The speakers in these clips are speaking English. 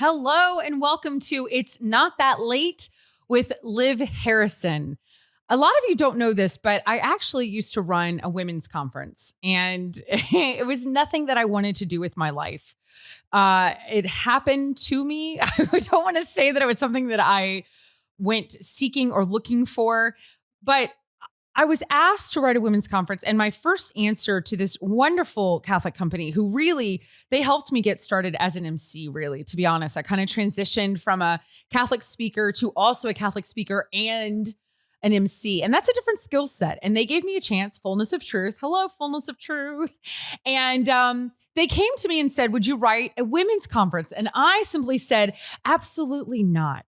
Hello and welcome to It's Not That Late with Liv Harrison. A lot of you don't know this, but I actually used to run a women's conference, and it was nothing that I wanted to do with my life. It happened to me. I don't want to say that it was something that I went seeking or looking for, but I was asked to write a women's conference, and my first answer to this wonderful Catholic company who really, they helped me get started as an MC, really, to be honest. I kind of transitioned from a Catholic speaker to also a Catholic speaker and an MC. And that's a different skill set. And they gave me a chance, fullness of truth. Hello, fullness of truth. And they came to me and said, would you write a women's conference? And I simply said, absolutely not.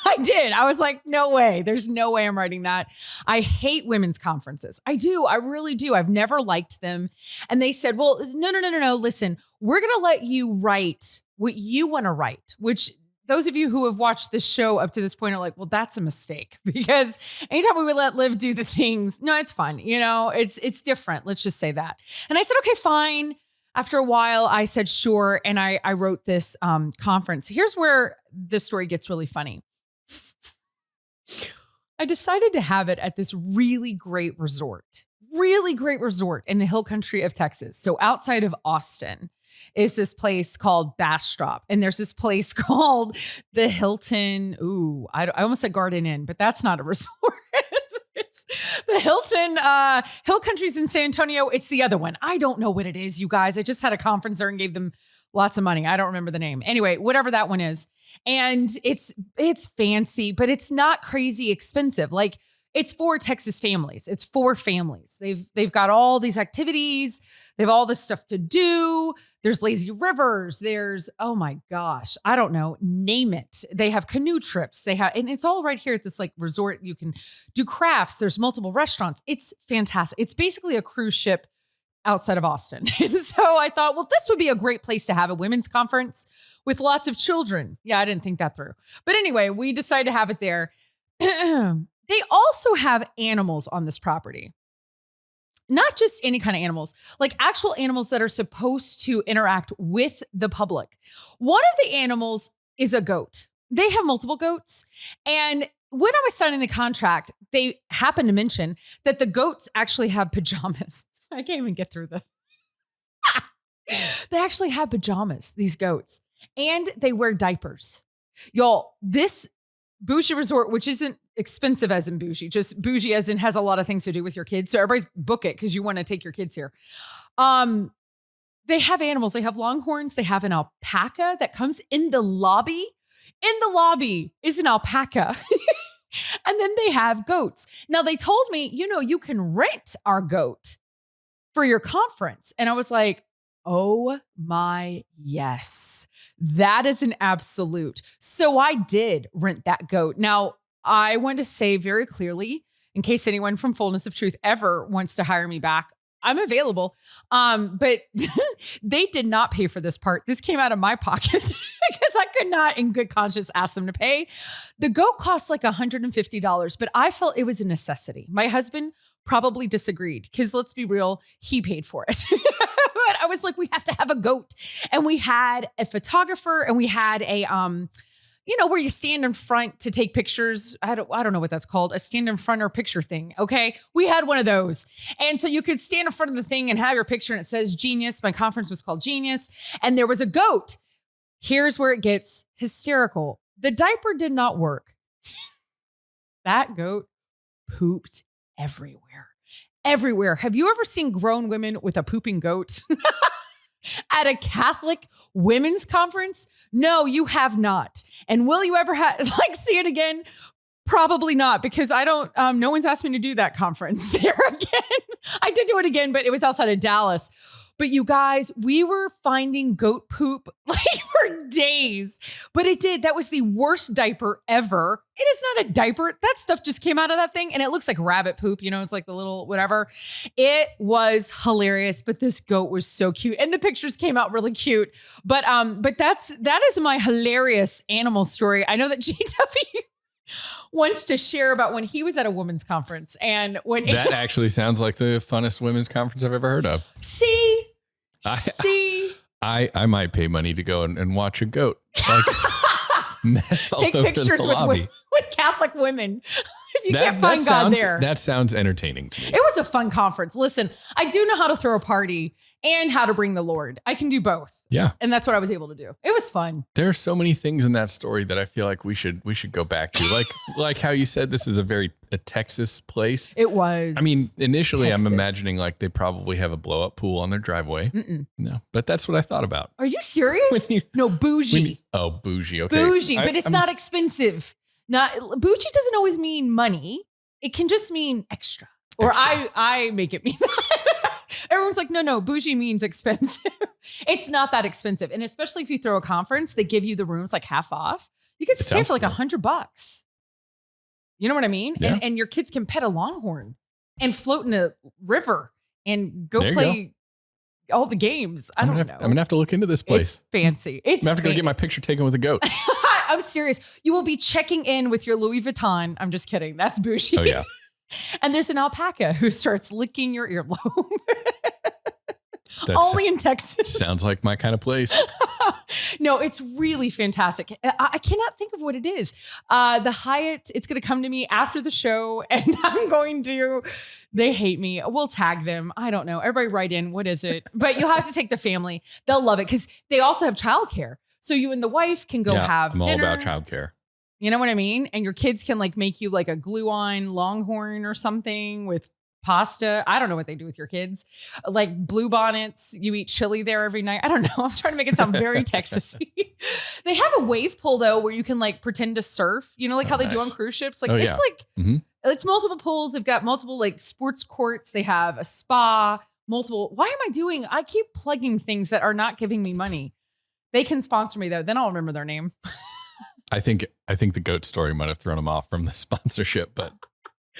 I did. I was like, no way. There's no way I'm writing that. I hate women's conferences. I do. I really do. I've never liked them. And they said, well, no. Listen, we're going to let you write what you want to write, which those of you who have watched this show up to this point are like, well, that's a mistake, because anytime we would let Liv do the things, no, it's fun. You know, it's different. Let's just say that. And I said, okay, fine. After a while, I said, sure. And I wrote this conference. Here's where the story gets really funny. I decided to have it at this really great resort in the hill country of Texas. So outside of Austin is this place called Bastrop. And there's this place called the Hilton. Ooh, I almost said Garden Inn, but that's not a resort. It's the Hilton Hill Country's in San Antonio. It's the other one. I don't know what it is, you guys. I just had a conference there and gave them lots of money. I don't remember the name. Anyway, whatever that one is. And it's fancy, but it's not crazy expensive. Like, it's for Texas families. It's for families. They've got all these activities. They have all this stuff to do. There's lazy rivers. There's, oh my gosh, I don't know, name it. They have canoe trips. And it's all right here at this like resort. You can do crafts. There's multiple restaurants. It's fantastic. It's basically a cruise ship outside of Austin. And so I thought, well, this would be a great place to have a women's conference with lots of children. Yeah, I didn't think that through. But anyway, we decided to have it there. They also have animals on this property. Not just any kind of animals, like actual animals that are supposed to interact with the public. One of the animals is a goat. They have multiple goats. And when I was signing the contract, they happened to mention that the goats actually have pajamas. I can't even get through this. They actually have pajamas, these goats, and they wear diapers. Y'all, this bougie resort, which isn't expensive as in bougie, just bougie as in has a lot of things to do with your kids. So everybody's book it because you want to take your kids here. They have animals. They have longhorns. They have an alpaca that comes in the lobby. In the lobby is an alpaca. And then they have goats. Now they told me, you can rent our goat for your conference. And I was like, oh my, yes, that is an absolute. So I did rent that goat. Now, I want to say very clearly, in case anyone from Fullness of Truth ever wants to hire me back, I'm available. But they did not pay for this part. This came out of my pocket because I could not in good conscience ask them to pay. The goat cost like $150, but I felt it was a necessity. My husband probably disagreed because let's be real, he paid for it. But I was like, we have to have a goat. And we had a photographer and we had a, where you stand in front to take pictures. I don't know what that's called. A stand in front or picture thing. Okay. We had one of those. And so you could stand in front of the thing and have your picture and it says Genius. My conference was called Genius. And there was a goat. Here's where it gets hysterical. The diaper did not work. That goat pooped everywhere. Everywhere. Have you ever seen grown women with a pooping goat at a Catholic women's conference? No, you have not. And will you ever see it again? Probably not, because I don't, no one's asked me to do that conference there again. I did do it again, but it was outside of Dallas. But you guys, we were finding goat poop like for days, but that was the worst diaper ever. It is not a diaper. That stuff just came out of that thing and it looks like rabbit poop. It's like the little whatever. It was hilarious, but this goat was so cute and the pictures came out really cute. But that is my hilarious animal story. I know that GW wants to share about when he was at a women's conference and when that actually sounds like the funnest women's conference I've ever heard of. See, I might pay money to go and watch a goat. Like mess all Take over pictures the with lobby. Catholic women. If you can't find God there. That sounds entertaining to me. It was a fun conference. Listen, I do know how to throw a party and how to bring the Lord. I can do both. Yeah. And that's what I was able to do. It was fun. There are so many things in that story that I feel like we should go back to. Like how you said this is a Texas place. It was. I mean, initially Texas. I'm imagining like they probably have a blow up pool on their driveway. Mm-mm. No, but that's what I thought about. Are you serious? No, bougie. Bougie. Okay. Bougie, but it's not expensive. Bougie doesn't always mean money. It can just mean extra. Or I make it mean that. Everyone's like, no, bougie means expensive. It's not that expensive. And especially if you throw a conference, they give you the rooms like half off. You can stay for like $100. You know what I mean? Yeah. And your kids can pet a longhorn and float in a river and go play all the games. I don't know. I'm going to have to look into this place. It's fancy. I'm going to have to go get my picture taken with a goat. I'm serious. You will be checking in with your Louis Vuitton. I'm just kidding. That's bougie. Oh, yeah. And there's an alpaca who starts licking your earlobe. Only in Texas. Sounds like my kind of place. No, it's really fantastic. I cannot think of what it is. The Hyatt, it's going to come to me after the show and I'm going to, they hate me. We'll tag them. I don't know. Everybody write in. What is it? But you'll have to take the family. They'll love it because they also have childcare. So you and the wife can go have dinner. I'm all about childcare. You know what I mean? And your kids can like make you like a glue-on longhorn or something with pasta. I don't know what they do with your kids. Like blue bonnets. You eat chili there every night. I don't know. I'm trying to make it sound very Texas-y. They have a wave pool though, where you can like pretend to surf. You know, like how they do on cruise ships. Like it's like, it's multiple pools. They've got multiple like sports courts. They have a spa, multiple. I keep plugging things that are not giving me money. They can sponsor me though. Then I'll remember their name. I think the goat story might have thrown them off from the sponsorship, but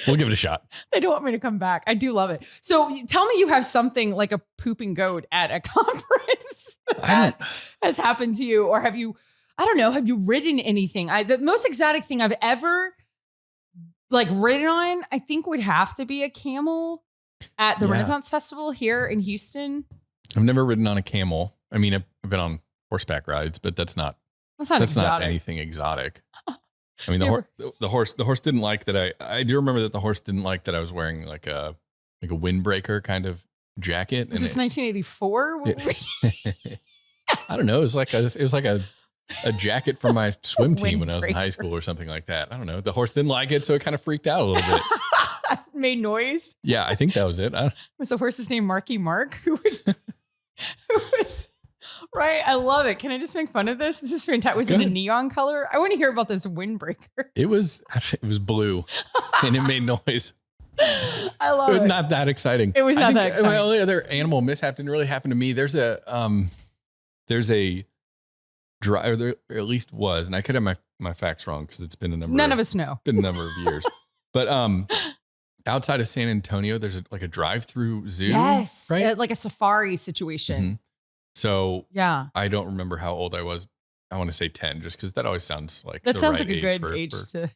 we'll give it a shot. They don't want me to come back. I do love it. So tell me you have something like a pooping goat at a conference that has happened to you, or have you ridden anything? The most exotic thing I've ever like ridden on, I think would have to be a camel at the Renaissance Festival here in Houston. I've never ridden on a camel. I mean, I've been on horseback rides, but that's not anything exotic. I mean, the horse didn't like that. I do remember that the horse didn't like that I was wearing like a windbreaker kind of jacket. Was this 1984? I don't know. It was like a jacket from my swim team when I was in high school or something like that. I don't know. The horse didn't like it, so it kind of freaked out a little bit. Made noise. Yeah, I think that was it. Was the horse's name Marky Mark? Who was right? I love it. Can I just make fun of this? This is fantastic. Was it a neon color? I want to hear about this windbreaker. It was blue and it made noise. I love it. Not that exciting. It was not that exciting. My only other animal mishap didn't really happen to me. There's a drive, or there at least was, and I could have my facts wrong because it's been a number. None of us know. Been a number of years, but outside of San Antonio, there's a drive-through zoo. Yes, right, like a safari situation. Mm-hmm. So yeah, I don't remember how old I was. I want to say 10, just because that always sounds like that sounds like a good age to.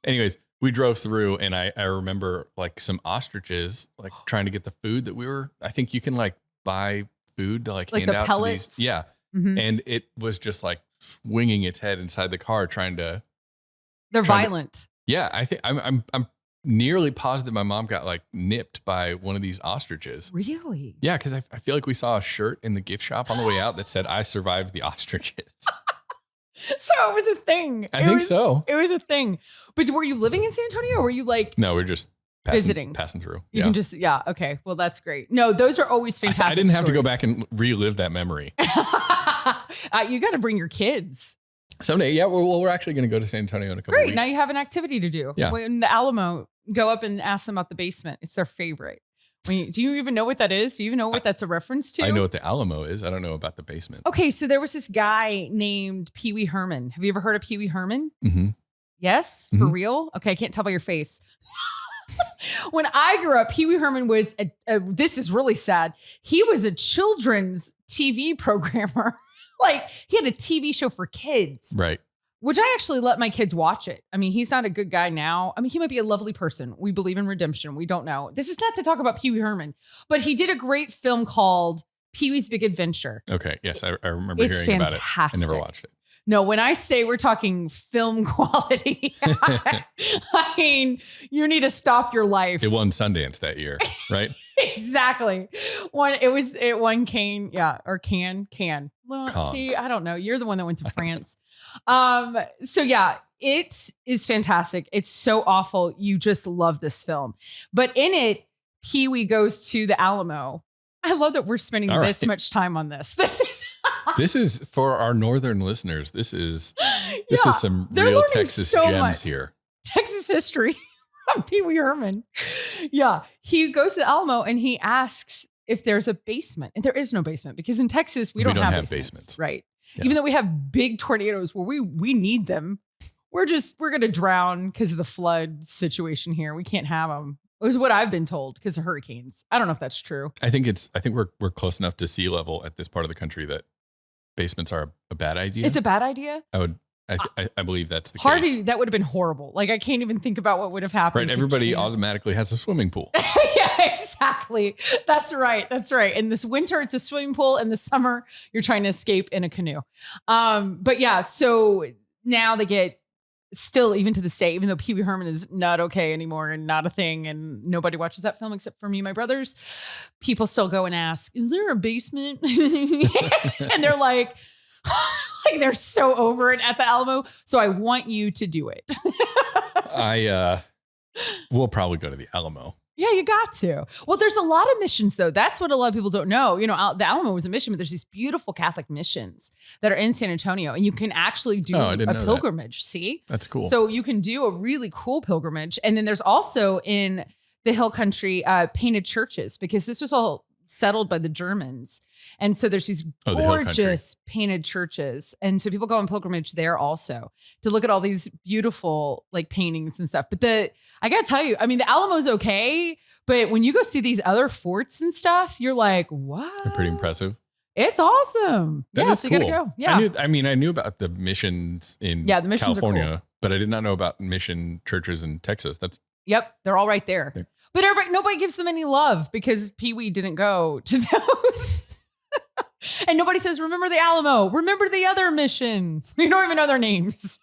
Anyways, we drove through, and I remember like some ostriches like trying to get the food that I think you can like buy food to like hand the out pellets? to these. Yeah. Mm-hmm. And it was just like swinging its head inside the car They're violent. Yeah. I think I'm nearly positive my mom got like nipped by one of these ostriches. Really? Yeah. Cause I feel like we saw a shirt in the gift shop on the way out that said, "I survived the ostriches." So it was a thing. I think so. It was a thing. But were you living in San Antonio or were you like? No, we're just passing through. You can just, okay. Well, that's great. No, those are always fantastic. I didn't have to go back and relive that memory. You got to bring your kids. Someday. Yeah. We're actually going to go to San Antonio in a couple of weeks. Now you have an activity to do. Yeah. When the Alamo, go up and ask them about the basement. It's their favorite. Do you even know what that is? Do you even know what that's a reference to? I know what the Alamo is. I don't know about the basement. Okay. So there was this guy named Pee Wee Herman. Have you ever heard of Pee Wee Herman? Mm-hmm. Yes? For real? Okay. I can't tell by your face. When I grew up, Pee Wee Herman was, this is really sad. He was a children's TV programmer. Like he had a TV show for kids. Right. Which I actually let my kids watch it. I mean, he's not a good guy now. I mean, he might be a lovely person. We believe in redemption. We don't know. This is not to talk about Pee Wee Herman, but he did a great film called Pee Wee's Big Adventure. Okay. Yes. I remember it's hearing fantastic. about it. I never watched it. No, when I say we're talking film quality, I mean, you need to stop your life. It won Sundance that year, right? Exactly. It won Cannes. Yeah. Or Cannes. Well, see, I don't know. You're the one that went to France. So yeah, it is fantastic. It's so awful. You just love this film. But in it, Pee-wee goes to the Alamo. I love that we're spending this much time on this. This is for our northern listeners. This is some real Texas gems here. Texas history from Pee-wee Herman. Yeah. He goes to the Alamo and he asks if there's a basement. And there is no basement because in Texas, we don't have basements. Right. Yeah. Even though we have big tornadoes where we need them. We're going to drown because of the flood situation here. We can't have them. It was what I've been told because of hurricanes. I don't know if that's true. I think we're close enough to sea level at this part of the country that basements are a bad idea. It's a bad idea. I believe that's the Harvey, case. That would have been horrible. Like I can't even think about what would have happened. Right. Everybody automatically has a swimming pool. Yeah, exactly. That's right. In this winter, it's a swimming pool. In the summer, you're trying to escape in a canoe. But yeah, so now they get still, even to this day, even though Pee-wee Herman is not okay anymore and not a thing and nobody watches that film except for me and my brothers, people still go and ask, is there a basement? And they're like they're so over it at the Alamo. So I want you to do it. We'll probably go to the Alamo. Yeah, you got to. Well, there's a lot of missions, though. That's what a lot of people don't know. You know, the Alamo was a mission, but there's these beautiful Catholic missions that are in San Antonio, and you can actually do a pilgrimage. That. See? That's cool. So you can do a really cool pilgrimage. And then there's also in the Hill Country painted churches, because this was all settled by the Germans. And so there's these gorgeous painted churches. And so people go on pilgrimage there also to look at all these beautiful like paintings and stuff. But I got to tell you, I mean, the Alamo's okay. But when you go see these other forts and stuff, you're like, what? They're pretty impressive. It's awesome. That is cool. You gotta go. Yeah. I knew about the missions in California, cool. But I did not know about mission churches in Texas. Yep. They're all right there. Yeah. But nobody gives them any love because Pee-wee didn't go to those. And nobody says, remember the Alamo, remember the other mission. We don't even know their names.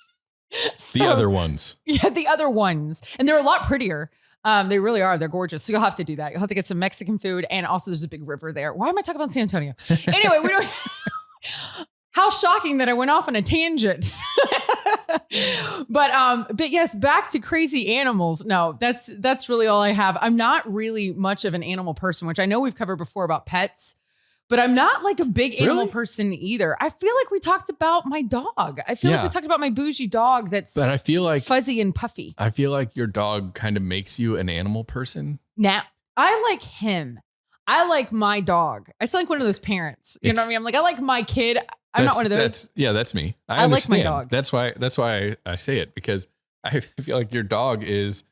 The other ones. Yeah, the other ones. And they're a lot prettier. They really are. They're gorgeous. So you'll have to do that. You'll have to get some Mexican food. And also there's a big river there. Why am I talking about San Antonio? Anyway, we don't. How shocking that I went off on a tangent. But yes, back to crazy animals. No, that's really all I have. I'm not really much of an animal person, which I know we've covered before about pets, but I'm not like a big animal person either. I feel like we talked about my dog. I feel like we talked about my bougie dog but I feel like fuzzy and puffy. I feel like your dog kind of makes you an animal person. Now, I like him. I like my dog. I sound like one of those parents. You know what I mean? I'm like, I like my kid. I'm not one of those. That's me. I like my dog. That's why I say it, because I feel like your dog is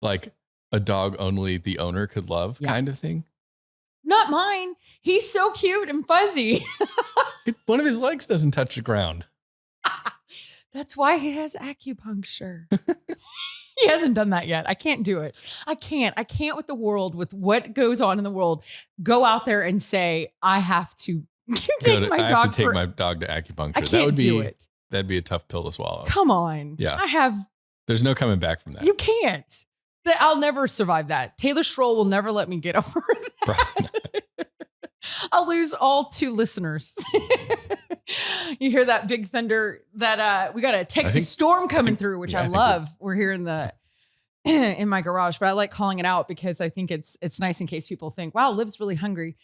like a dog only the owner could love kind of thing. Not mine. He's so cute and fuzzy. One of his legs doesn't touch the ground. That's why he has acupuncture. He hasn't done that yet. I can't do it. I can't with the world, with what goes on in the world, go out there and say, I have to take my dog to acupuncture. I can't do it. That'd be a tough pill to swallow. Come on. Yeah. There's no coming back from that. You can't. I'll never survive that. Taylor Schroll will never let me get over that. I'll lose all 2 listeners. You hear that big thunder that we got a Texas storm coming through, which I love. We're here in my garage, but I like calling it out because I think it's nice in case people think, wow, Liv's really hungry.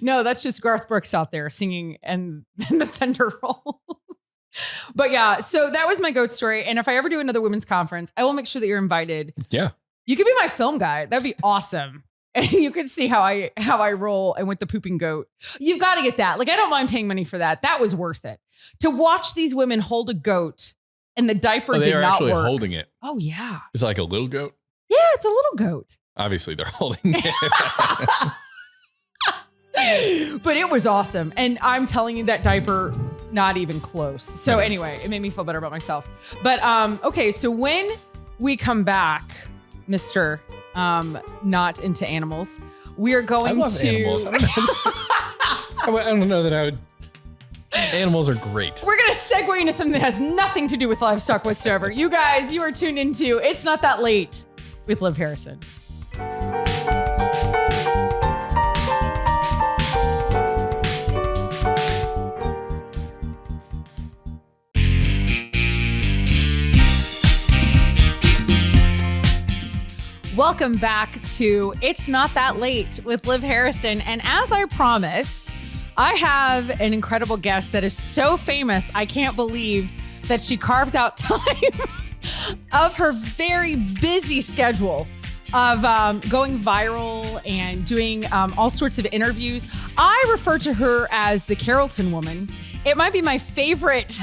No, that's just Garth Brooks out there singing and the thunder roll. But yeah, so that was my goat story. And if I ever do another women's conference, I will make sure that you're invited. Yeah. You could be my film guy. That'd be awesome. And you can see how I roll and with the pooping goat. You've got to get that. Like, I don't mind paying money for that. That was worth it. To watch these women hold a goat and the diaper did not work. They are actually holding it. Oh, yeah. It's like a little goat? Yeah, it's a little goat. Obviously, they're holding it. But it was awesome. And I'm telling you, that diaper, not even close. So anyway, it made me feel better about myself. But okay, so when we come back, Mr. Not into animals, we are going I love to animals. I don't know that I would Animals are great. We're going to segue into something that has nothing to do with livestock whatsoever. You guys, you are tuned into It's Not That Late with Liv Harrison. Welcome back to It's Not That Late with Liv Harrison. And as I promised, I have an incredible guest that is so famous, I can't believe that she carved out time of her very busy schedule of going viral and doing all sorts of interviews. I refer to her as the Carrollton woman. It might be my favorite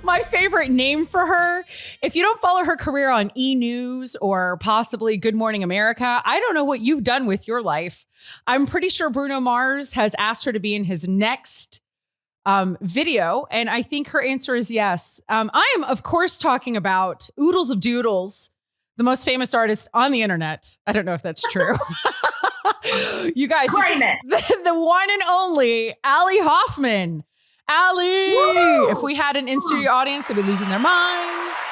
my favorite name for her. If you don't follow her career on E! News or possibly Good Morning America, I don't know what you've done with your life. I'm pretty sure Bruno Mars has asked her to be in his next video, and I think her answer is yes. I am, of course, talking about Oodles of Doodles, the most famous artist on the internet. I don't know if that's true. You guys, the one and only Ali Hoffman. Ali, woo! If we had an in-studio audience, they'd be losing their minds.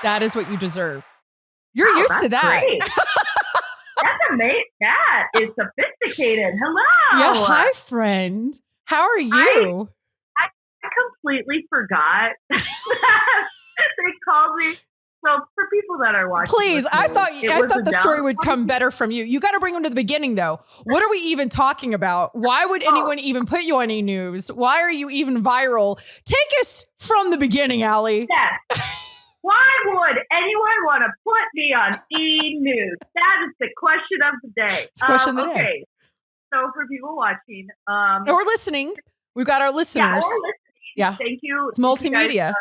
That is what you deserve. You're used to that. That's amazing. That is sophisticated. Hello. Yeah, hi, friend. How are you? I completely forgot that they called me. So for people that are watching, please, I thought the story would come better from you. You got to bring them to the beginning, though. What are we even talking about? Why would anyone even put you on E! News? Why are you even viral? Take us from the beginning, Ali. Yes. Why would anyone want to put me on E! News? That is the question of the day. It's the question of the day. Okay. So for people watching, or listening, we've got our listeners. Yeah, or listening. Yeah. Thank you. It's multimedia.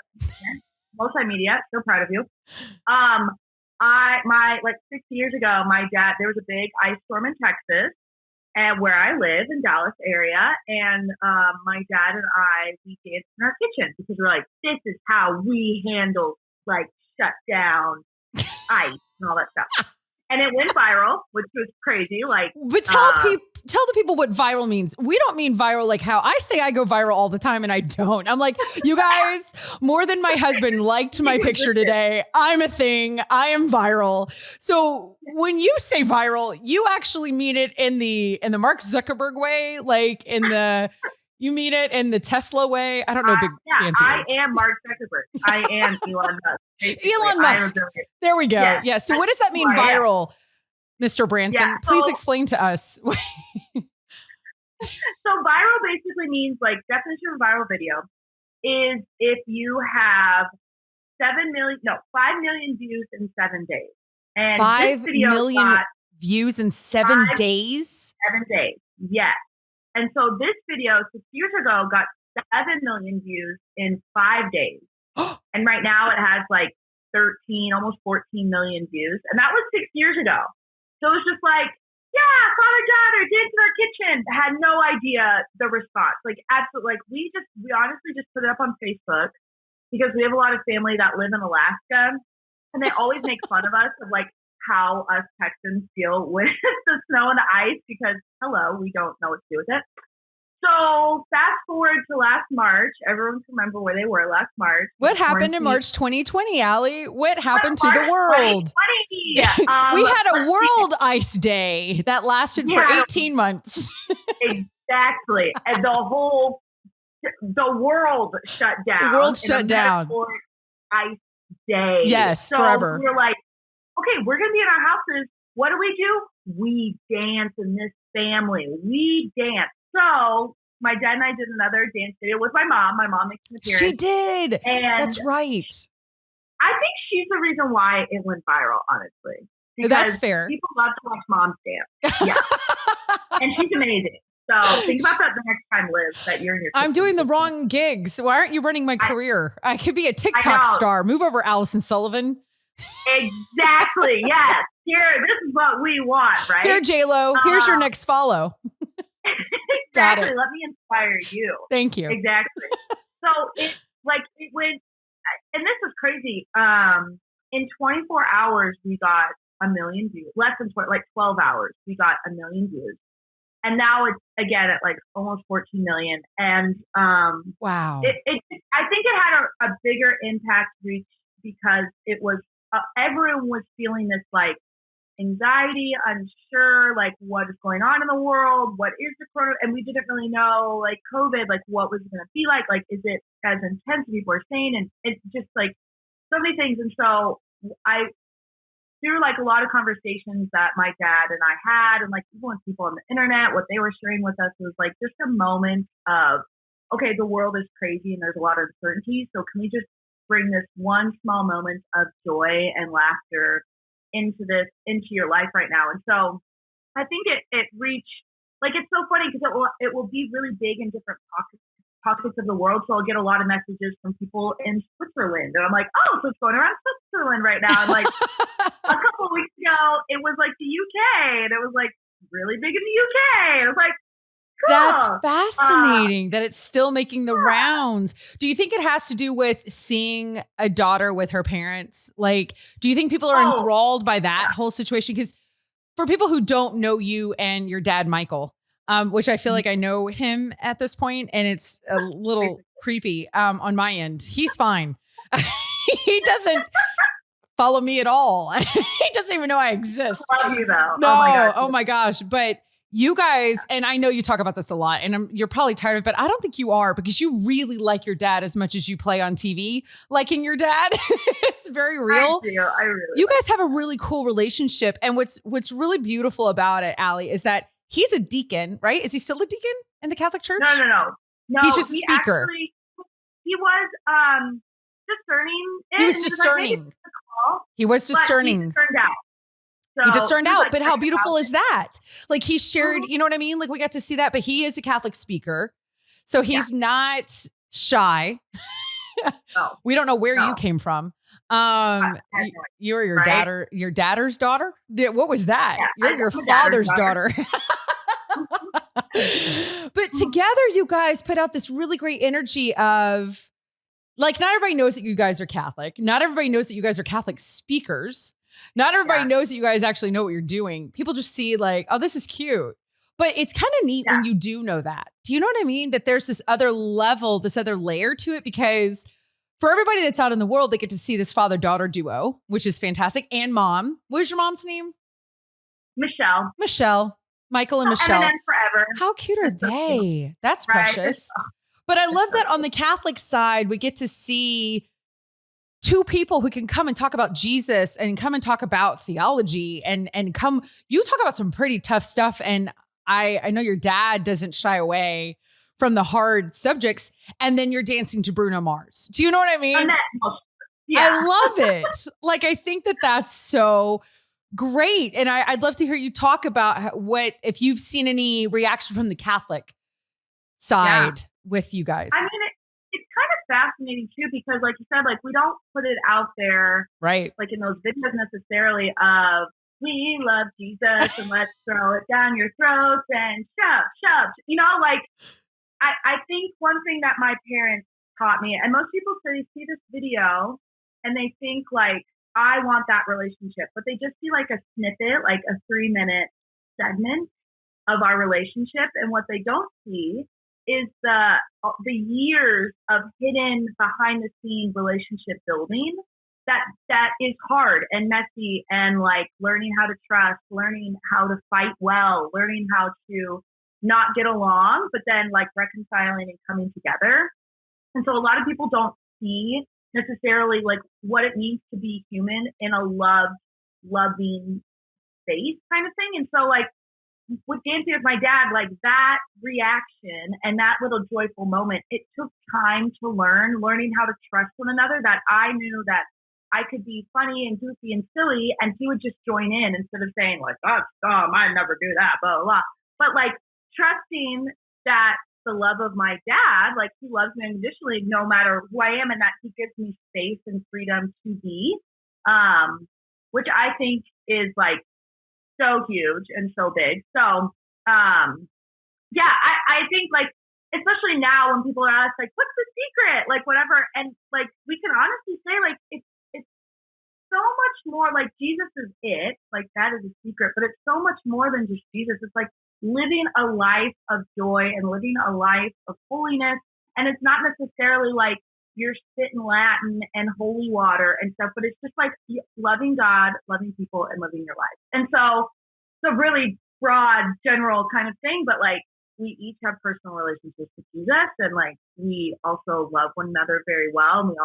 Multimedia. So proud of you. 6 years ago, my dad, there was a big ice storm in Texas and where I live in Dallas area. And my dad and we danced in our kitchen because we're like, this is how we handle like shut down ice and all that stuff. And it went viral, which was crazy. But tell the people what viral means. We don't mean viral like how I say I go viral all the time and I don't. I'm like, you guys, more than my husband liked my picture today. I'm a thing. I am viral. So when you say viral, you actually mean it in the Mark Zuckerberg way, you mean it in the Tesla way. I don't know. I am Mark Zuckerberg. I am Elon Musk. Basically. Elon Musk. There we go. Yes. Yeah. So what does that mean, viral, Mr. Branson? Yeah, please explain to us. So viral basically means definition of viral video is if you have 5 million views in 7 days. And 5 million views in 7 days? 7 days. Yes. And so this video 6 years ago got 7 million views in 5 days. And right now it has 13, almost 14 million views. And that was 6 years ago. So it was just father-daughter dance in our kitchen. Had no idea the response. Absolutely. We honestly just put it up on Facebook because we have a lot of family that live in Alaska. And they always make fun of us of how us Texans deal with the snow and the ice because, we don't know what to do with it. So fast forward to last March. Everyone can remember where they were last March. What happened in March 2020, Ali? What happened to the world? We had a World Ice Day that lasted for 18 months. Exactly. And the world shut down. The world shut down. Ice Day. Yes, so forever. We're like, okay, we're going to be in our houses. What do? We dance in this family. We dance. So my dad and I did another dance video with my mom. My mom makes an appearance. She did. And that's right. I think she's the reason why it went viral, honestly. That's fair. People love to watch moms dance. Yeah. And she's amazing. So think about that the next time, Liz, that you're in your I'm doing the wrong gigs. Why aren't you running my career? I could be a TikTok star. Move over, Allison Sullivan. Exactly. Yes. Here, this is what we want, right? Here, J-Lo. Here's your next follow. Exactly. Let me inspire you. Thank you. Exactly. So it went, and this is crazy. In 24 hours, we got 1 million views. Less than 12 hours, we got 1 million views. and now it's again at like almost 14 million. And wow, I think it had a bigger impact reach because it was everyone was feeling this like anxiety, unsure, like what is going on in the world, what is the corona, and we didn't really know like COVID, like what was it going to be like is it as intense as people are saying, and it's just like so many things. And so I through like a lot of conversations that my dad and I had, and like even with people on the internet, what they were sharing with us was like just a moment of, okay, the world is crazy and there's a lot of uncertainty. So can we just bring this one small moment of joy and laughter into your life right now? And so I think it reached, like, it's so funny because it will be really big in different pockets of the world. So I'll get a lot of messages from people in Switzerland, and I'm like, oh, so it's going around Switzerland right now. And like a couple of weeks ago, it was like the UK, and it was like really big in the UK. And I was like, cool. That's fascinating that it's still making the rounds. Do you think it has to do with seeing a daughter with her parents? Like, do you think people are enthralled by that whole situation? Because for people who don't know you and your dad, Michael, which I feel like I know him at this point, and it's a little creepy on my end. He's fine. He doesn't follow me at all. He doesn't even know I exist. I love you though. No, oh my gosh. But you guys, and I know you talk about this a lot, and you're probably tired of it, but I don't think you are, because you really like your dad as much as you play on TV liking your dad. It's very real. I really you guys have a really cool relationship. And what's really beautiful about it, Ali, is that he's a deacon, right? Is he still a deacon in the Catholic Church? No. He's just a speaker. Actually, he was discerning. He was discerning. He was discerning. He discerned out. So he discerned out, like, but how beautiful is that? Like, he shared, you know what I mean? Like, we got to see that, but he is a Catholic speaker. So he's not shy. No. We don't know where you came from. You were your dad's daughter? What was that? Yeah, You're your father's daughter. But together you guys put out this really great energy of, like, not everybody knows that you guys are Catholic. Not everybody knows that you guys are Catholic speakers. Not everybody knows that you guys actually know what you're doing. People just see like, oh, this is cute. But it's kind of neat when you do know that. Do you know what I mean? That there's this other level, this other layer to it, because for everybody that's out in the world, they get to see this father-daughter duo, which is fantastic. And mom. What was your mom's name? Michelle. Michael and Michelle. M&M forever. How cute are they? That's precious. But I love that on the Catholic side, we get to see two people who can come and talk about Jesus and come and talk about theology and you talk about some pretty tough stuff. And I know your dad doesn't shy away from the hard subjects, and then you're dancing to Bruno Mars. Do you know what I mean? I love it. Like, I think that that's so great. And I'd love to hear you talk about if you've seen any reaction from the Catholic side with you guys. I mean, it's kind of fascinating too, because like you said, like we don't put it out there, right? Like in those videos necessarily of we love Jesus and let's throw it down your throats and shove. You know, like I think one thing that my parents taught me, and most people say they see this video and they think like, I want that relationship, but they just see like a snippet, like a 3-minute segment of our relationship. And what they don't see is the years of hidden behind the scenes relationship building that is hard and messy, and like learning how to trust, learning how to fight well, learning how to not get along, but then like reconciling and coming together. And so a lot of people don't see necessarily like what it means to be human in a loving space kind of thing. And so like with dancing with my dad, like that reaction and that little joyful moment, it took time to learning how to trust one another, that I knew that I could be funny and goofy and silly and he would just join in instead of saying like, oh, dumb, I'd never do that, blah, blah, blah. But like trusting that the love of my dad, like he loves me unconditionally no matter who I am, and that he gives me space and freedom to be, which I think is like so huge and so big. So, I think like, especially now when people are asked like, what's the secret? Like whatever. And like, we can honestly say like, it's so much more like Jesus is it, like that is a secret, but it's so much more than just Jesus. It's like living a life of joy and living a life of holiness. And it's not necessarily like you're spitting Latin and holy water and stuff, but it's just like loving God, loving people, and living your life. And so it's a really broad, general kind of thing, but like we each have personal relationships with Jesus, and like we also love one another very well. And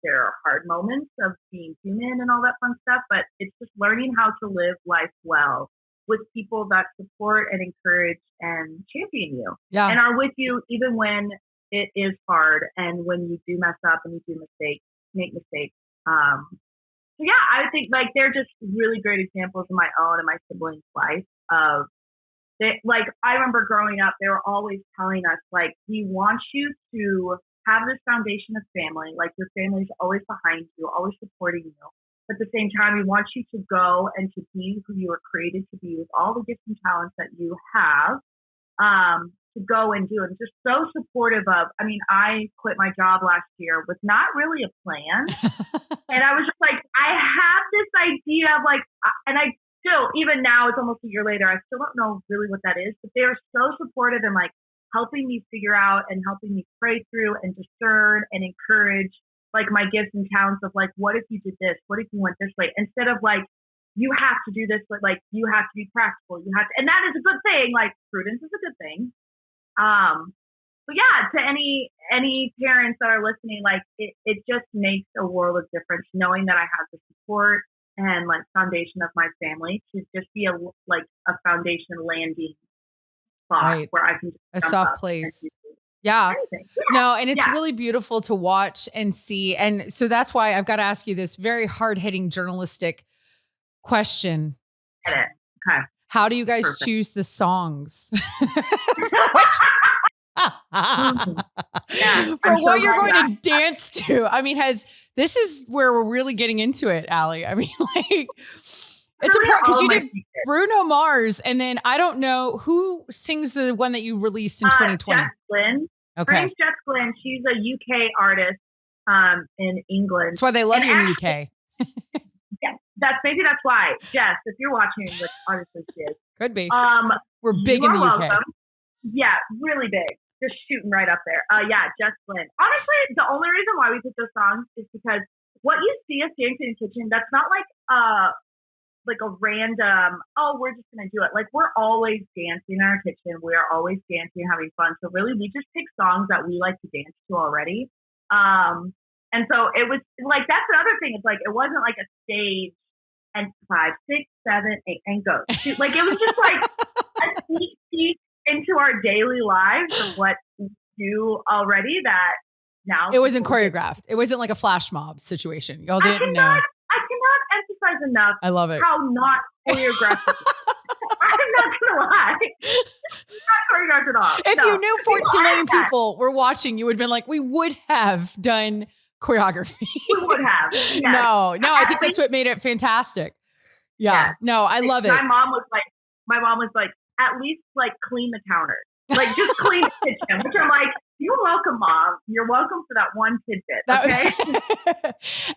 there are hard moments of being human and all that fun stuff, but it's just learning how to live life well with people that support and encourage and champion you and are with you even when it is hard and when you do mess up and you do make mistakes. So yeah, I think like they're just really great examples in my own and my siblings' life of that. Like I remember growing up, they were always telling us like, we want you to have this foundation of family, like your family's always behind you, always supporting you. But at the same time, we want you to go and to be who you were created to be with all the gifts and talents that you have, to go and do. And just so supportive of, I mean, I quit my job last year with not really a plan. And I was just like, I have this idea of like, and I still, even now, it's almost a year later, I still don't know really what that is, but they're so supportive and like helping me figure out and helping me pray through and discern and encourage like my gifts and talents of like, what if you did this? What if you went this way? Instead of like, you have to do this, but like, you have to be practical. You have to, and that is a good thing. Like prudence is a good thing. But yeah, to any parents that are listening, like it just makes a world of difference knowing that I have the support and like foundation of my family to just be a foundation landing spot where I can just a soft place. Yeah. No, and it's really beautiful to watch and see. And so that's why I've got to ask you this very hard-hitting journalistic question. Okay. How do you guys choose the songs? For what you're going to dance to. I mean, this is where we're really getting into it, Ali. I mean, like it's important because you did Bruno Mars, and then I don't know who sings the one that you released in 2020. Jess Glynn. Okay. Her name's Jess Glynn. She's a UK artist in England. That's why they love you in the UK. Yeah, that's why. Jess, if you're watching, which honestly she is. Could be. We're big in the UK. Welcome. Yeah, really big. Just shooting right up there. Yeah, Jess Glynn. Honestly, the only reason why we pick those songs is because what you see us dancing in the kitchen, that's not like a random, we're just going to do it. Like, we're always dancing in our kitchen. We are always dancing, having fun. So really, we just pick songs that we like to dance to already. And so it was like, that's the other thing. It's like, it wasn't like a stage and 5, 6, 7, 8, and go. Like, it was just like a sneak peek into our daily lives of what we do already that now. It wasn't choreographed. It wasn't like a flash mob situation. Y'all didn't know. I cannot emphasize enough. I love it. How not choreographed. I'm not gonna lie. Not choreographed at all. If you knew 14 million people were watching, you would have been like, we would have done choreography. We would have. Yes. No, I think that's what made it fantastic. Yeah. No, I love it. My mom was like, at least like clean the counter. Like just clean the kitchen. Which I'm like, you're welcome, Mom. You're welcome for that one tidbit. Okay.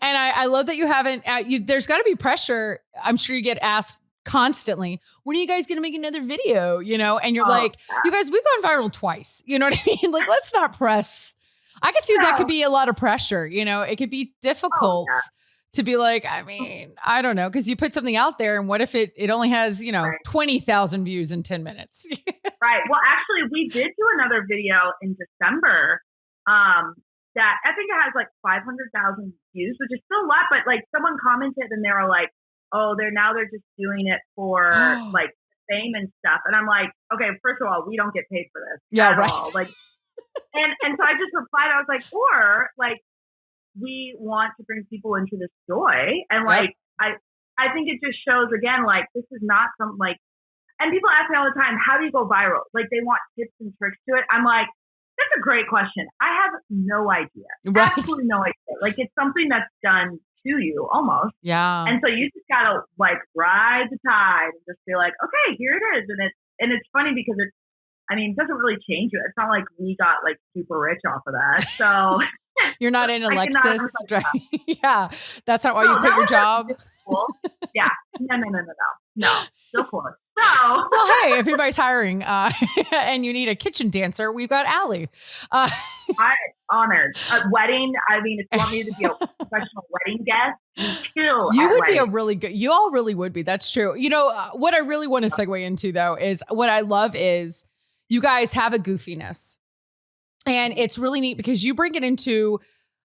And I love that you haven't, there's got to be pressure. I'm sure you get asked constantly, when are you guys going to make another video? You know, and you're like, you guys, we've gone viral twice. You know what I mean? Like, let's not press. I could see that could be a lot of pressure. You know, it could be difficult to be like, I mean, I don't know. Cause you put something out there and what if it only has, 20,000 views in 10 minutes? Right. Well, actually we did do another video in December, that I think it has like 500,000 views, which is still a lot, but like someone commented and they were like, oh, they're just doing it for like fame and stuff. And I'm like, okay, first of all, we don't get paid for this. Yeah. At Right. all. Like, and so I just replied, I was like, or like, we want to bring people into this joy. And like, I think it just shows again, like, this is not some like, and people ask me all the time, how do you go viral? Like they want tips and tricks to it. I'm like, that's a great question. I have no idea. Right. Absolutely no idea. Like it's something that's done to you almost. Yeah. And so you just gotta like ride the tide and just be like, okay, here it is. And it's funny because it doesn't really change you. It's not like we got like super rich off of that. So you're not in Alexis, right? Yeah. That's not why you quit your job. Cool. Yeah. No. Still close. Well, hey, if anybody's hiring and you need a kitchen dancer, we've got Ali. I'm honored. A wedding, I mean, if you want me to be a professional wedding guest, you would be a really good, you all really would be. That's true. You know, what I really want to segue into though, is what I love is you guys have a goofiness. And it's really neat because you bring it into,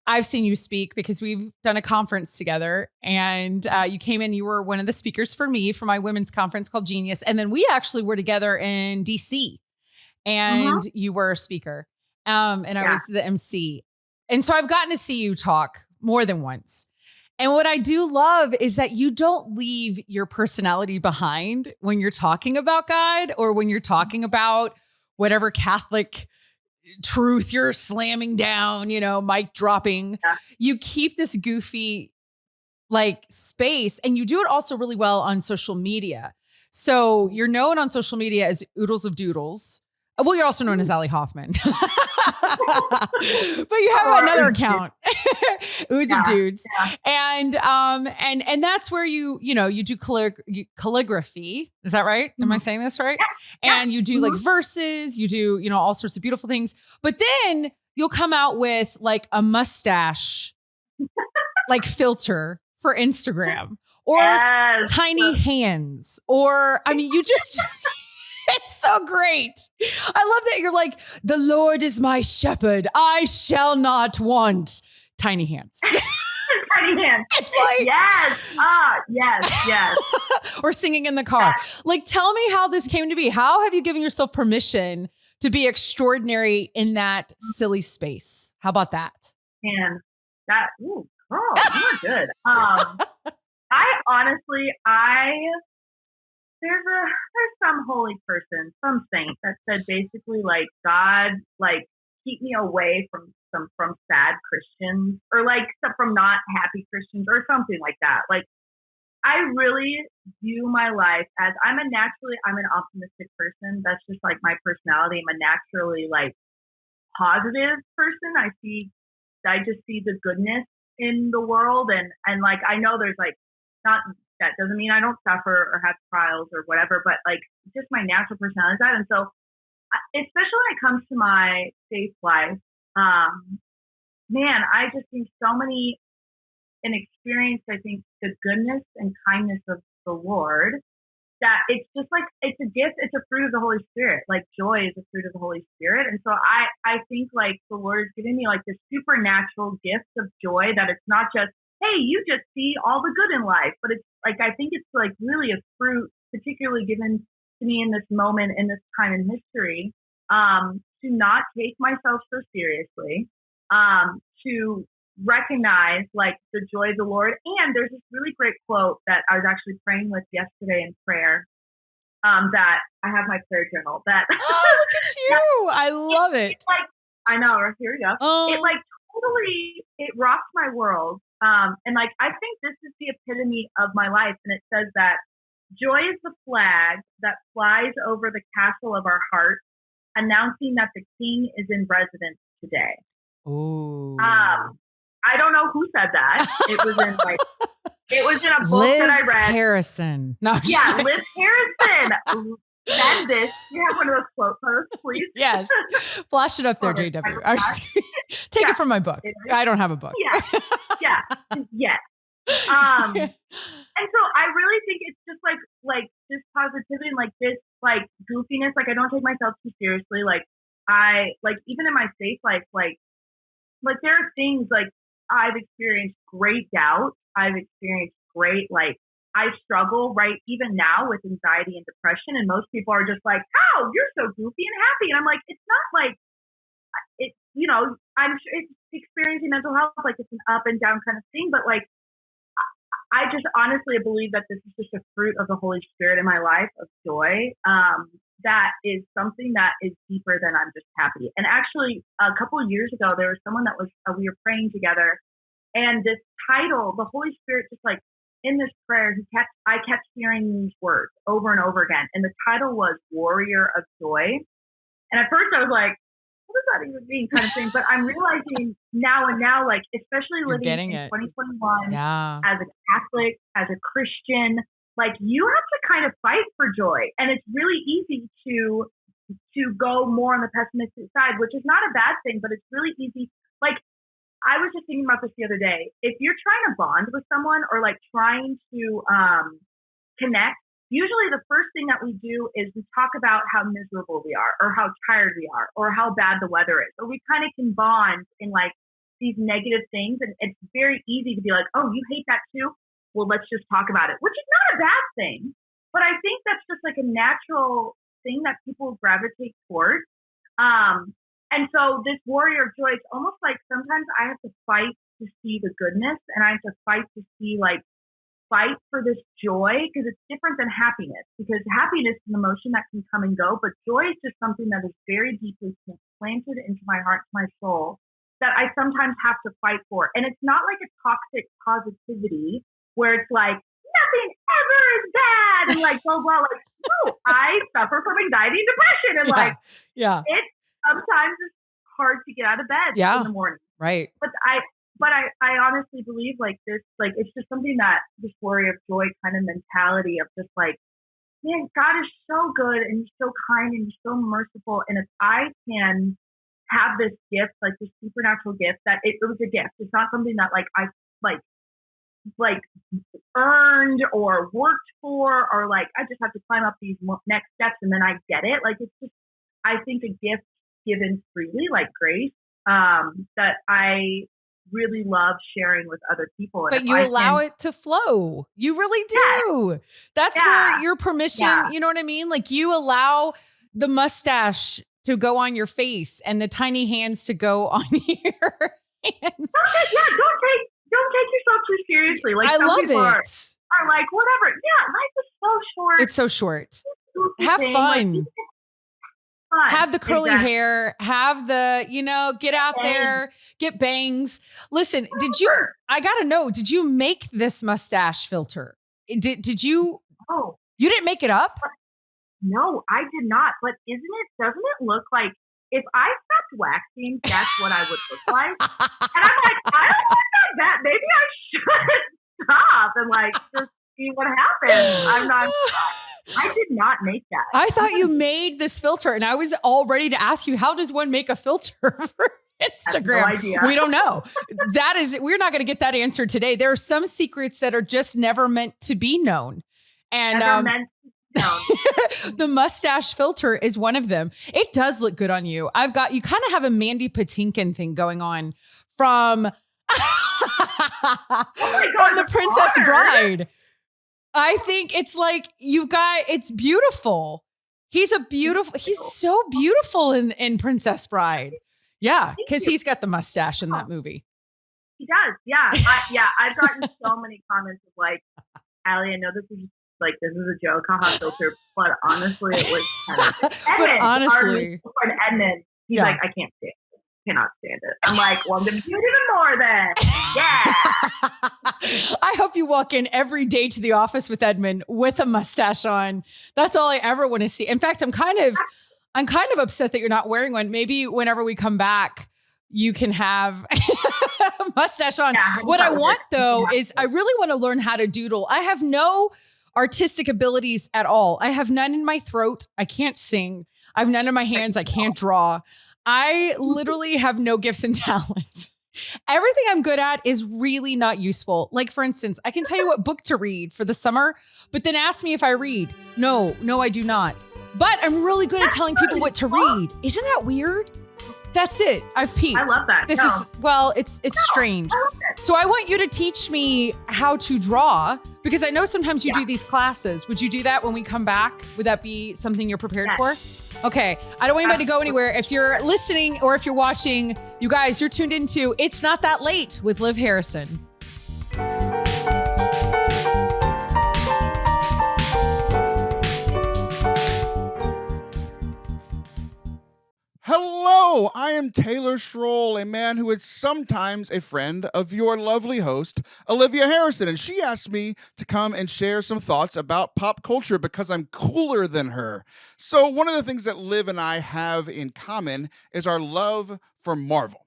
I've seen you speak because we've done a conference together and you came in, you were one of the speakers for me for my women's conference called Genius. And then we actually were together in DC and you were a speaker and I was the MC. And so I've gotten to see you talk more than once. And what I do love is that you don't leave your personality behind when you're talking about God or when you're talking about whatever Catholic truth you're slamming down, you know, mic dropping. Yeah. You keep this goofy like space and you do it also really well on social media. So you're known on social media as Oodles of Doodles. Well, you're also known as Ali Hoffman, but you have another account, Oodles of Dudes. Yeah. And that's where you do calligraphy. Is that right? Am I saying this right? Yeah. And you do like verses, you do, you know, all sorts of beautiful things, but then you'll come out with like a mustache, like filter for Instagram or tiny hands, or, I mean, you just, it's so great. I love that you're like, the Lord is my shepherd. I shall not want tiny hands. Tiny hands. It's like, yes. Or singing in the car. Yes. Like, tell me how this came to be. How have you given yourself permission to be extraordinary in that silly space? How about that? Man, that, ooh, girl, you're good. There's some holy person, some saint that said basically like, God, like, keep me away from sad Christians or like from not happy Christians or something like that. Like, I really view my life as I'm an optimistic person. That's just like my personality. I'm a naturally like positive person. I just see the goodness in the world and like, I know there's like that doesn't mean I don't suffer or have trials or whatever, but like just my natural personality is that. And so, especially when it comes to my faith life, man, I just think so many and experience, I think, the goodness and kindness of the Lord that it's just like, it's a gift. It's a fruit of the Holy Spirit. Like joy is a fruit of the Holy Spirit. And so I think like the Lord is giving me like this supernatural gift of joy that it's not just, hey, you just see all the good in life, but it's like, I think it's like really a fruit, particularly given to me in this moment, in this time in history, to not take myself so seriously, to recognize like the joy of the Lord. And there's this really great quote that I was actually praying with yesterday in prayer, that I have my prayer journal that. Oh, look at you. I love it. It's like, I know, here we go. It like totally, it rocks my world. And like, I think this is the epitome of my life. And it says that joy is the flag that flies over the castle of our hearts, announcing that the king is in residence today. Ooh. I don't know who said that. It was in a book Liv that I read. Harrison. No, yeah, Liv Harrison. Said this. You have one of those quote posts, please? Yes. Flash it up there, JW. Take it from my book. I don't have a book. Yeah. Yes. And so I really think it's just like this positivity and like this like goofiness. Like I don't take myself too seriously. Like I like even in my faith life, like there are things like I've experienced great doubt. I've experienced great like I struggle right even now with anxiety and depression, and most people are just like, "How you're so goofy and happy," and I'm like, it's not like it's I'm sure it's experiencing mental health, like it's an up and down kind of thing, but like I just honestly believe that this is just a fruit of the Holy Spirit in my life of joy. That is something that is deeper than I'm just happy. And actually, a couple of years ago, there was someone that was we were praying together, and this title, the Holy Spirit, just like in this prayer, I kept hearing these words over and over again, and the title was "Warrior of Joy." And at first, I was like, "What does that even mean?" kind of thing. But I'm realizing now, like especially living in 2021 as a Catholic, as a Christian, like you have to kind of fight for joy. And it's really easy to go more on the pessimistic side, which is not a bad thing, but it's really easy. Like, I was just thinking about this the other day. If you're trying to bond with someone or like trying to connect, usually the first thing that we do is we talk about how miserable we are or how tired we are or how bad the weather is. Or we kind of can bond in like these negative things. And it's very easy to be like, oh, you hate that too? Well, let's just talk about it, which is not a bad thing. But I think that's just like a natural thing that people gravitate towards. And so this warrior of joy, it's almost like sometimes I have to fight to see the goodness, and I have to fight to see fight for this joy, because it's different than happiness, because happiness is an emotion that can come and go, but joy is just something that is very deeply planted into my heart, my soul, that I sometimes have to fight for. And it's not like a toxic positivity where it's like, nothing ever is bad and like blah blah. Like, no, I suffer from anxiety and depression, and it's sometimes it's hard to get out of bed in the morning. Right. But I honestly believe like this, like it's just something that this warrior of joy kind of mentality of just like, man, God is so good and he's so kind and he's so merciful. And if I can have this gift, like this supernatural gift, that it was a gift. It's not something that like I like earned or worked for, or like I just have to climb up these next steps and then I get it. Like it's just, I think, a gift given freely, like grace, that I really love sharing with other people. But you allow it to flow. You really do. Yeah. That's where your permission, you know what I mean? Like you allow the mustache to go on your face and the tiny hands to go on your hands. Don't take yourself too seriously. Like I love it. Are like, whatever. Yeah, life is so short. It's so short. Have fun. Like, have the curly hair, have the, get out there, get bangs. Listen, I got to know, did you make this mustache filter? Did you? Oh. You didn't make it up? No, I did not. But doesn't it look like if I stopped waxing, that's what I would look like? And I'm like, I don't want that. Maybe I should stop and like just see what happens. I did not make that. I thought you made this filter, and I was all ready to ask you, how does one make a filter for Instagram? No idea. We don't know. We're not going to get that answer today. There are some secrets that are just never meant to be known. And the mustache filter is one of them. It does look good on you. You kind of have a Mandy Patinkin thing going on from, from The Princess Bride. I think it's like it's beautiful. He's so beautiful in Princess Bride. Yeah. Cause he's got the mustache in that movie. He does. Yeah. I've gotten so many comments of like, Ali, I know this is a joke, haha, filter, but honestly, it was kind of Edmund, Edmund, he's like, I can't stand it. Cannot stand it. I'm like, well, I'm going to do it even more then. Yeah. I hope you walk in every day to the office with Edmund with a mustache on. That's all I ever want to see. In fact, I'm kind of upset that you're not wearing one. Maybe whenever we come back, you can have a mustache on. Yeah, what I want though is I really want to learn how to doodle. I have no artistic abilities at all. I have none in my throat. I can't sing. I have none in my hands. I can't draw. I literally have no gifts and talents. Everything I'm good at is really not useful. Like, for instance, I can tell you what book to read for the summer, but then ask me if I read. No, I do not. But I'm really good at telling people what to read. Isn't that weird? That's it. I've peaked. I love that. It's strange. So I want you to teach me how to draw, because I know sometimes you do these classes. Would you do that when we come back? Would that be something you're prepared for? Okay. I don't want anybody to go anywhere. If you're listening or if you're watching, you guys, you're tuned into It's Not That Late with Liv Harrison. Hello, I am Taylor Schroll, a man who is sometimes a friend of your lovely host, Olivia Harrison, and she asked me to come and share some thoughts about pop culture because I'm cooler than her. So one of the things that Liv and I have in common is our love for Marvel.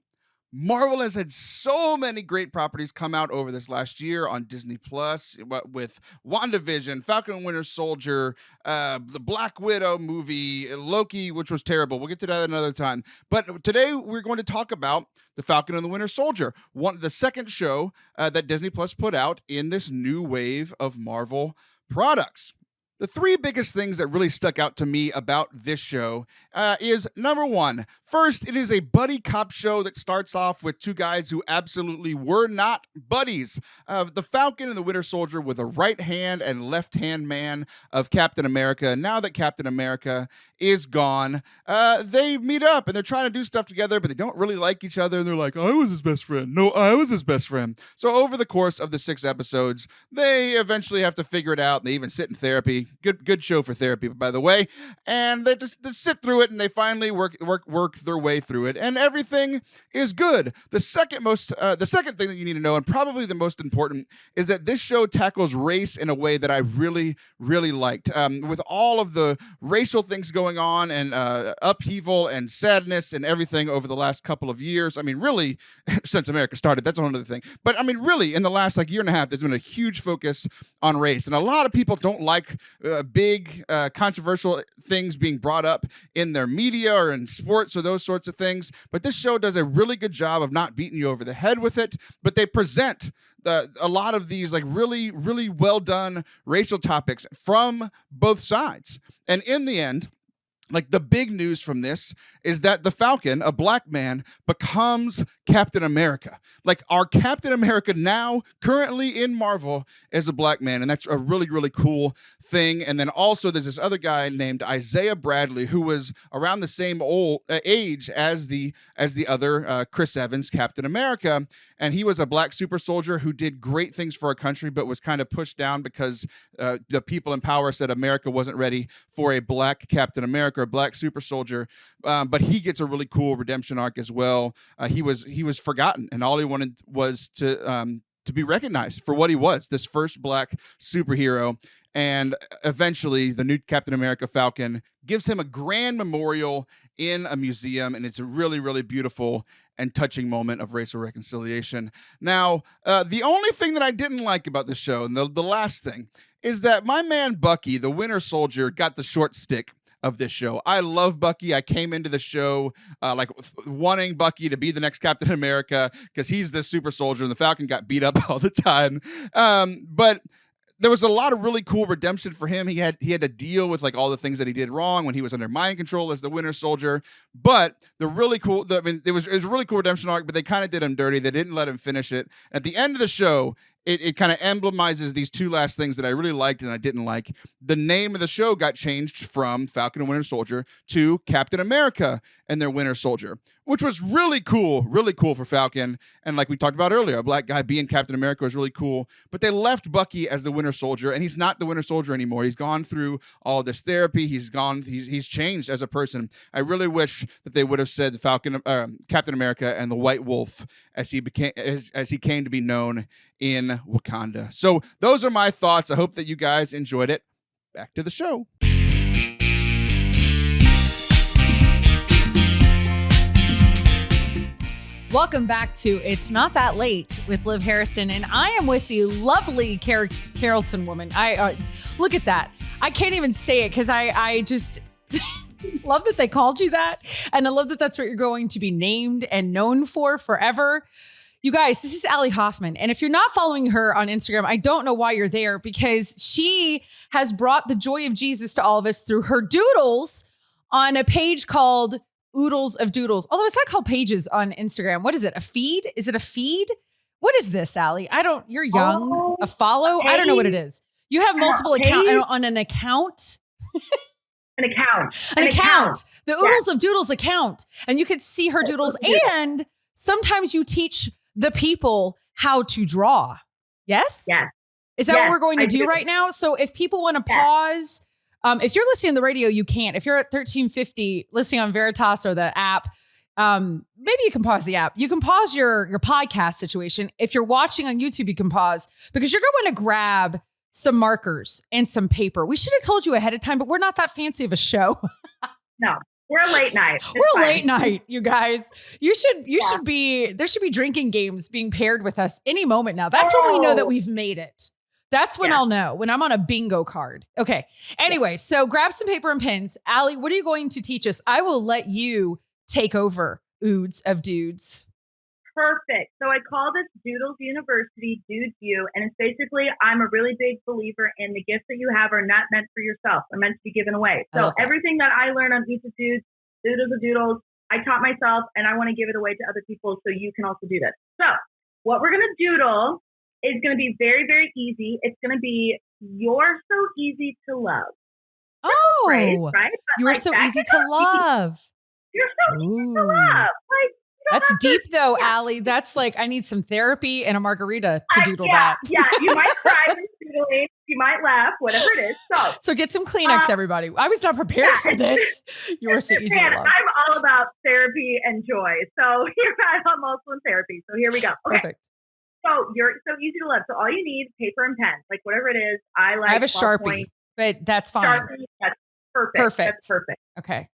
Marvel has had so many great properties come out over this last year on Disney Plus with WandaVision, Falcon and Winter Soldier, the Black Widow movie, Loki, which was terrible. We'll get to that another time. But today we're going to talk about the Falcon and the Winter Soldier, the second show that Disney Plus put out in this new wave of Marvel products. The three biggest things that really stuck out to me about this show is number one. First, it is a buddy cop show that starts off with two guys who absolutely were not buddies. The Falcon and the Winter Soldier were the right hand and left hand man of Captain America. Now that Captain America is gone, they meet up and they're trying to do stuff together, but they don't really like each other. And they're like, I was his best friend. No, I was his best friend. So over the course of the 6 episodes, they eventually have to figure it out. And they even sit in therapy. Good show for therapy, by the way. And they just sit through it, and they finally work their way through it, and everything is good. The second thing that you need to know, and probably the most important, is that this show tackles race in a way that I really, really liked. With all of the racial things going on and upheaval and sadness and everything over the last couple of years. I mean, really, since America started, that's a whole other thing. But I mean, really, in the last year and a half, there's been a huge focus on race, and a lot of people don't like big controversial things being brought up in their media or in sports or those sorts of things. But this show does a really good job of not beating you over the head with it, but they present a lot of these really, really well done racial topics from both sides. And in the end, the big news from this is that the Falcon, a black man, becomes Captain America. Our Captain America now, currently in Marvel, is a black man. And that's a really, really cool thing. And then also there's this other guy named Isaiah Bradley, who was around the same age as the other Chris Evans, Captain America. And he was a black super soldier who did great things for our country, but was kind of pushed down because the people in power said America wasn't ready for a black Captain America, a black super soldier. But he gets a really cool redemption arc as well. He was forgotten, and all he wanted was to be recognized for what he was, this first black superhero. And eventually, the new Captain America Falcon gives him a grand memorial in a museum, and it's a really, really beautiful and touching moment of racial reconciliation. Now, the only thing that I didn't like about the show, and the last thing, is that my man Bucky, the Winter Soldier, got the short stick of this show. I love Bucky. I came into the show wanting Bucky to be the next Captain America because he's the super soldier, and the Falcon got beat up all the time. But there was a lot of really cool redemption for him. He had to deal with all the things that he did wrong when he was under mind control as the Winter Soldier. But it was a really cool redemption arc, but they kind of did him dirty. They didn't let him finish it. At the end of the show, it kind of emblemizes these two last things that I really liked and I didn't like. The name of the show got changed from Falcon and Winter Soldier to Captain America and their Winter Soldier, which was really cool for Falcon. And like we talked about earlier, a black guy being Captain America was really cool. But they left Bucky as the Winter Soldier, and he's not the Winter Soldier anymore. He's gone through all of this therapy. He's changed as a person. I really wish that they would have said the Captain America and the White Wolf as he came to be known in Wakanda. So those are my thoughts. I hope that you guys enjoyed it. Back to the show. Welcome back to It's Not That Late with Liv Harrison, and I am with the lovely Carrollton woman. I look at that. I can't even say it because I just love that they called you that, and I love that that's what you're going to be named and known for forever. You guys, this is Ali Hoffman. And if you're not following her on Instagram, I don't know why you're there, because she has brought the joy of Jesus to all of us through her doodles on a page called Oodles of Doodles. Although it's not called pages on Instagram. What is it? A feed? Is it a feed? What is this, Ali? you're young. A follow? I don't know what it is. You have multiple accounts on an account. An account. An account. The Oodles of Doodles account. And you could see her doodles. And sometimes you teach the people how to draw. Yes? Yes. Is that what we're going to do right now? So if people want to pause, if you're listening on the radio, you can't. If you're at 1350 listening on Veritas or the app, maybe you can pause the app. You can pause your podcast situation. If you're watching on YouTube, you can pause, because you're going to grab some markers and some paper. We should have told you ahead of time, but we're not that fancy of a show. No. We're a late night. We're a late night, you guys. You should be, there should be drinking games being paired with us any moment now. That's when we know that we've made it. That's when I'll know, when I'm on a bingo card. Okay. Anyway, so grab some paper and pens. Ali, what are you going to teach us? I will let you take over Oodles of Dudes. Perfect. So I call this Doodles University, DoodleU, and it's basically, I'm a really big believer in the gifts that you have are not meant for yourself. They're meant to be given away. So everything that I learned on Oodles of Dudes, Oodles of Doodles, I taught myself, and I want to give it away to other people so you can also do this. So what we're going to doodle is going to be very, very easy. It's going to be, you're so easy to love. Oh, phrase, right? You're so easy to love. You're so easy to love. Like, that's deep though, Ali. That's like, I need some therapy and a margarita to doodle that. Yeah, you might cry when doodling. You might laugh, whatever it is. So get some Kleenex, everybody. I was not prepared for this. You are so easy to love. I'm all about therapy and joy. So here I'm also in therapy. So here we go. Okay. Perfect. So you're so easy to love. So all you need is paper and pen, like whatever it is. I have a Sharpie, but that's fine. Sharpie, that's perfect. That's perfect. Okay.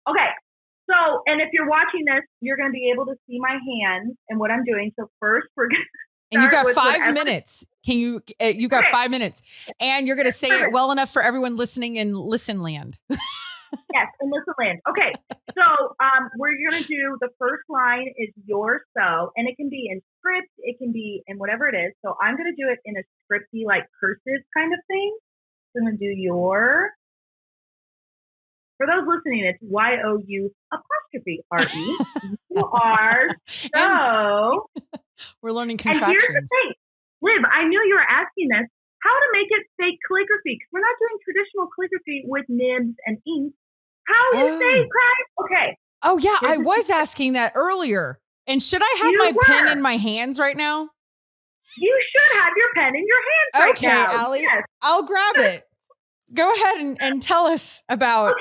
So, and if you're watching this, you're going to be able to see my hands and what I'm doing. So first we're going to and you got 5 minutes. Can you, you got 5 minutes and you're going to say it well enough for everyone listening in Listen Land. Yes, in Listen Land. Okay. So, we're going to do the first line is your so, and it can be in script. It can be in whatever it is. So I'm going to do it in a scripty, like cursive kind of thing. So I'm going to do your. For those listening, it's YOU''RE. You are so. We're learning contractions. And here's the thing. Liv, I knew you were asking this. How to make it fake calligraphy? Because we're not doing traditional calligraphy with nibs and ink. How you say, Craig? Okay. Oh, yeah. I was asking that earlier. And should I have my pen in my hands right now? You should have your pen in your hands right now. Okay, Ali. Yes. I'll grab it. Go ahead and tell us about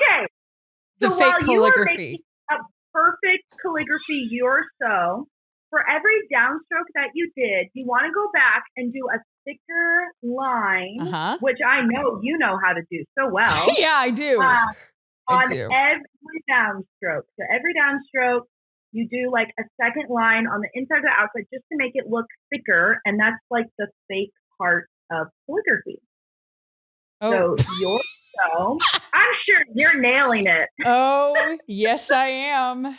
the fake calligraphy. A perfect calligraphy, you're so. For every downstroke that you did, you want to go back and do a thicker line, which I know you know how to do so well. Yeah, I do. Every downstroke. So every downstroke, you do like a second line on the inside or the outside just to make it look thicker. And that's like the fake part of calligraphy. So you're so. I'm sure you're nailing it. Oh, yes, I am.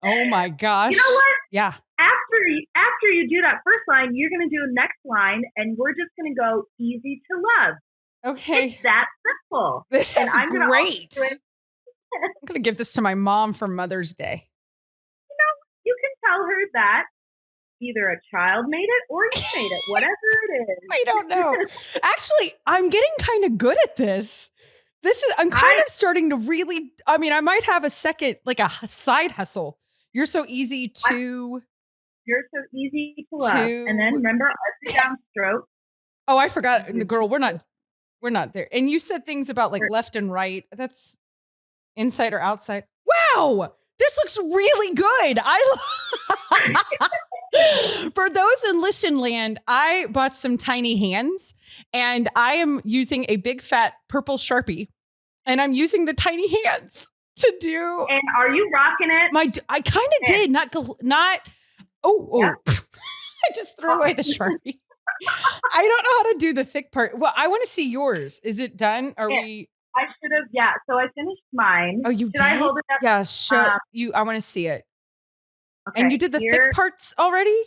Oh my gosh. You know what? Yeah. After you do that first line, you're going to do a next line, and we're just going to go easy to love. Okay. It's that simple. This is great. I'm going to give this to my mom for Mother's Day. You know, you can tell her that either a child made it or you made it, whatever it is. I don't know. Actually, I'm getting kind of good at this. I'm kind of starting to really, I mean, I might have a second, like a side hustle. You're so easy to. You're so easy to love. And then remember every downstroke. Oh, I forgot, girl. We're not there. And you said things about like left and right. That's inside or outside. Wow, this looks really good. For those in Listen Land, I bought some tiny hands, and I am using a big fat purple Sharpie, and I'm using the tiny hands to do. And are you rocking it? I kind of did. Not. Oh! I just threw away the Sharpie. I don't know how to do the thick part. Well, I want to see yours. Is it done? Are we? I should have. Yeah. So I finished mine. Oh, you did? I hold it up? Yeah. Show you. I want to see it. Okay, and you did the thick parts already?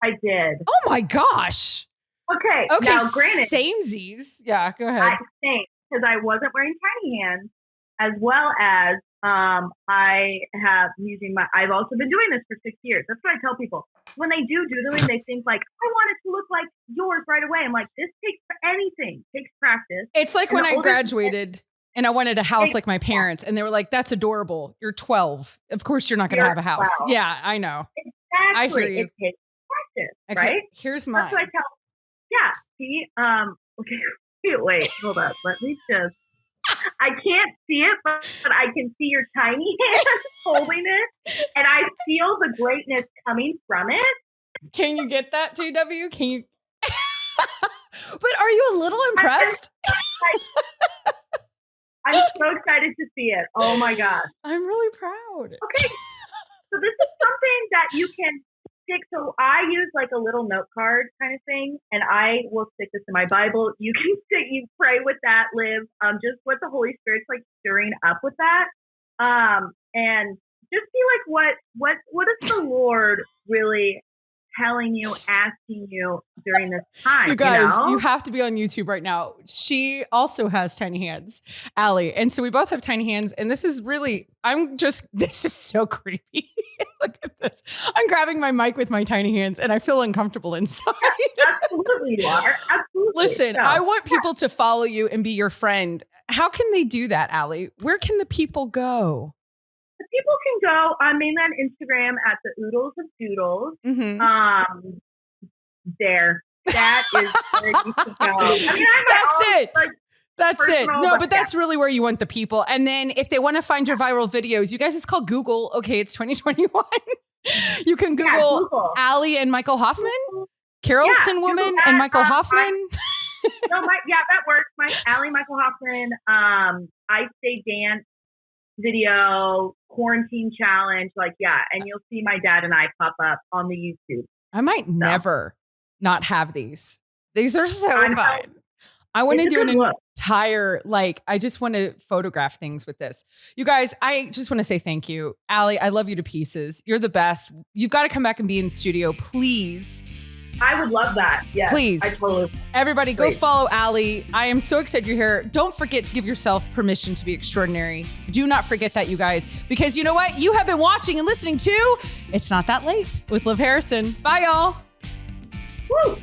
I did. Oh my gosh. Okay. Now, granted, samesies. Yeah. Go ahead. Same, because I wasn't wearing tiny hands, as well as I've also been doing this for 6 years. That's what I tell people. When they do doodling, they think like, I want it to look like yours right away. I'm like, this takes practice. It's like when I graduated and I wanted a house like my parents, and they were like, that's adorable. You're 12. Of course you're not going to have a house. 12. Yeah, I know. Exactly. I hear you. It takes practice, okay, right? Here's mine. That's what I tell. Yeah. See, okay. Wait, hold up. Let me just. I can't see it, but I can see your tiny hands holding it, and I feel the greatness coming from it. Can you get that, JW? Can you? But are you a little impressed? I'm so excited to see it. Oh my gosh. I'm really proud. Okay. So this is something that you can stick. So I use like a little note card kind of thing, and I will stick this in my Bible. You can you pray with that, Liv. Just what the Holy Spirit's like stirring up with that. And just be like, what is the Lord really telling you, asking you during this time? You guys, you have to be on YouTube right now. She also has tiny hands, Ali. And so we both have tiny hands. And this is really, this is so creepy. Look at this. I'm grabbing my mic with my tiny hands and I feel uncomfortable inside. Absolutely, you are. Absolutely. Listen, I want people to follow you and be your friend. How can they do that, Ali? Where can the people go? The people can go on mainland Instagram at the Oodles of Doodles. Mm-hmm. There. That is where you can go. I mean, that's it. Like, that's it. No, but that's yeah. really where you want the people. And then if they want to find your viral videos, you guys, it's called Google. Okay, it's 2021. You can Google Ali and Michael Hoffman, Carrollton Woman and Michael Hoffman. That works. Ali, Michael Hoffman, I Stay Dance video, quarantine challenge, and you'll see my dad and I pop up on the YouTube. I might never not have these. These are so fun. I want to do an entire, I just want to photograph things with this. You guys, I just want to say thank you. Ali, I love you to pieces. You're the best. You've got to come back and be in studio, please. I would love that. Yes, please. I totally. Everybody go follow Ali. I am so excited you're here. Don't forget to give yourself permission to be extraordinary. Do not forget that, you guys, because you know what? You have been watching and listening to It's Not That Late with Liv Harrison. Bye, y'all. Woo.